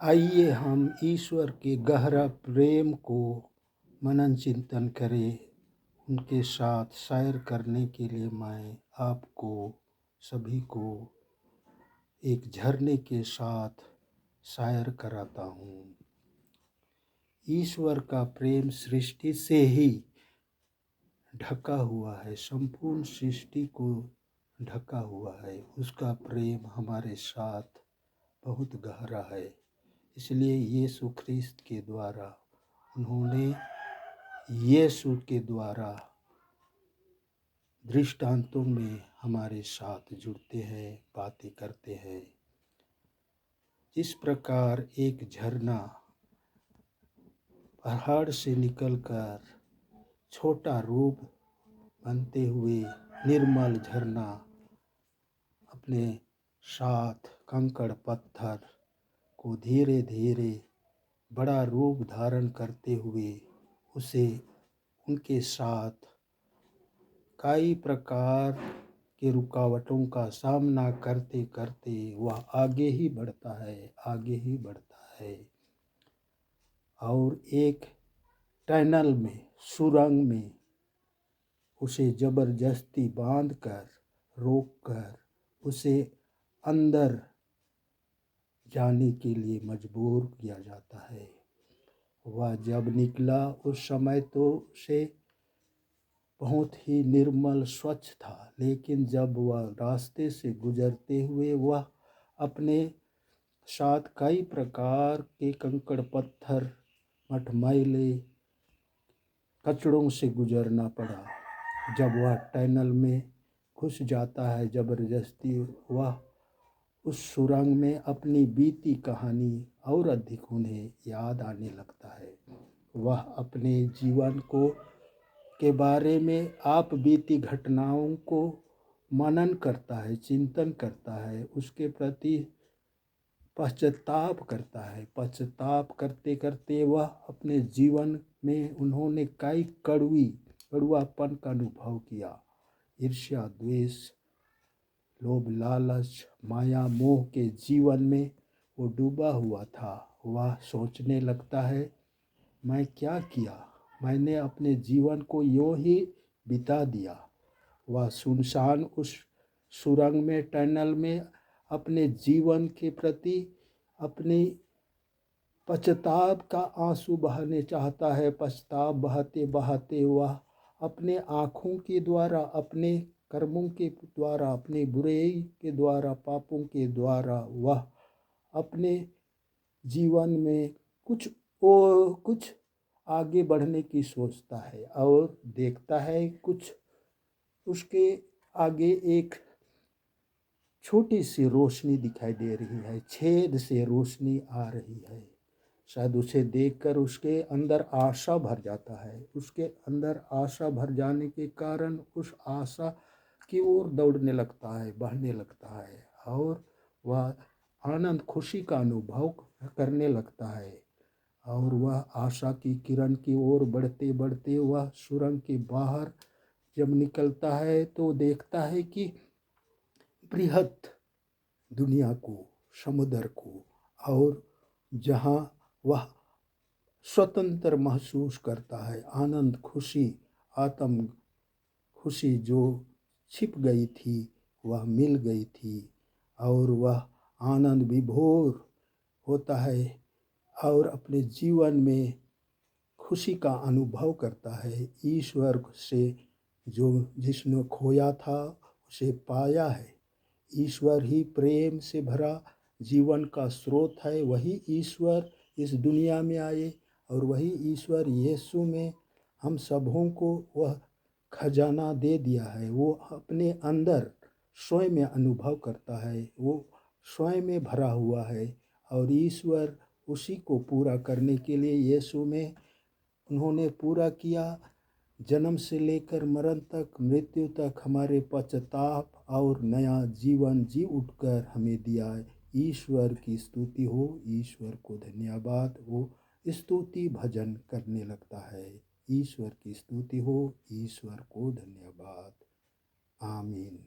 आइए हम ईश्वर के गहरा प्रेम को मनन चिंतन करें। उनके साथ सैर करने के लिए मैं आपको सभी को एक झरने के साथ सैर कराता हूँ। ईश्वर का प्रेम सृष्टि से ही ढका हुआ है, संपूर्ण सृष्टि को ढका हुआ है। उसका प्रेम हमारे साथ बहुत गहरा है। इसलिए यीशु ख्रिस्त के द्वारा उन्होंने यीशु के द्वारा दृष्टांतों में हमारे साथ जुड़ते हैं, बातें करते हैं। इस प्रकार एक झरना पहाड़ से निकलकर छोटा रूप बनते हुए निर्मल झरना अपने साथ कंकड़ पत्थर को धीरे धीरे बड़ा रूप धारण करते हुए उसे उनके साथ कई प्रकार के रुकावटों का सामना करते करते वह आगे ही बढ़ता है, आगे ही बढ़ता है। और एक टनल में, सुरंग में उसे जबरदस्ती बांधकर, रोककर उसे अंदर जाने के लिए मजबूर किया जाता है। वह जब निकला उस समय तो उसे बहुत ही निर्मल स्वच्छ था, लेकिन जब वह रास्ते से गुजरते हुए वह अपने साथ कई प्रकार के कंकड़ पत्थर, मठमैले कचड़ों से गुजरना पड़ा। जब वह टनल में घुस जाता है जबरदस्ती, वह उस सुरंग में अपनी बीती कहानी और अधिक उन्हें याद आने लगता है। वह अपने जीवन के बारे में आप बीती घटनाओं को मनन करता है, चिंतन करता है, उसके प्रति पश्चाताप करता है। पश्चाताप करते करते वह अपने जीवन में उन्होंने कई कड़वापन का अनुभव किया। ईर्ष्या, द्वेष, लोभ, लालच, माया, मोह के जीवन में वो डूबा हुआ था। वह सोचने लगता है, मैं क्या किया, मैंने अपने जीवन को यूं ही बिता दिया। वह सुनसान उस सुरंग में, टनल में अपने जीवन के प्रति अपनी पश्चाताप का आंसू बहाने चाहता है। पश्चाताप बहाते बहाते वह अपने आँखों के द्वारा, अपने कर्मों के द्वारा, अपने बुराई के द्वारा, पापों के द्वारा वह अपने जीवन में कुछ आगे बढ़ने की सोचता है और देखता है कुछ उसके आगे एक छोटी सी रोशनी दिखाई दे रही है, छेद से रोशनी आ रही है। शायद उसे देखकर उसके अंदर आशा भर जाता है। उसके अंदर आशा भर जाने के कारण उस आशा की ओर दौड़ने लगता है, बढ़ने लगता है और वह आनंद, खुशी का अनुभव करने लगता है। और वह आशा की किरण की ओर बढ़ते बढ़ते वह सुरंग के बाहर जब निकलता है तो देखता है कि बृहत दुनिया को, समुद्र को, और जहाँ वह स्वतंत्र महसूस करता है, आनंद, खुशी, आत्म खुशी जो छिप गई थी वह मिल गई थी और वह आनंद विभोर होता है और अपने जीवन में खुशी का अनुभव करता है। ईश्वर से जो जिसने खोया था उसे पाया है। ईश्वर ही प्रेम से भरा जीवन का स्रोत है। वही ईश्वर इस दुनिया में आए और वही ईश्वर यीशु में हम सबों को वह खजाना दे दिया है। वो अपने अंदर स्वयं में अनुभव करता है, वो स्वयं में भरा हुआ है और ईश्वर उसी को पूरा करने के लिए यीशु में उन्होंने पूरा किया। जन्म से लेकर मरण तक, मृत्यु तक हमारे पश्चाताप और नया जीवन जी उठकर हमें दिया है। ईश्वर की स्तुति हो, ईश्वर को धन्यवाद हो। स्तुति भजन करने लगता है। ईश्वर की स्तुति हो, ईश्वर को धन्यवाद। आमीन।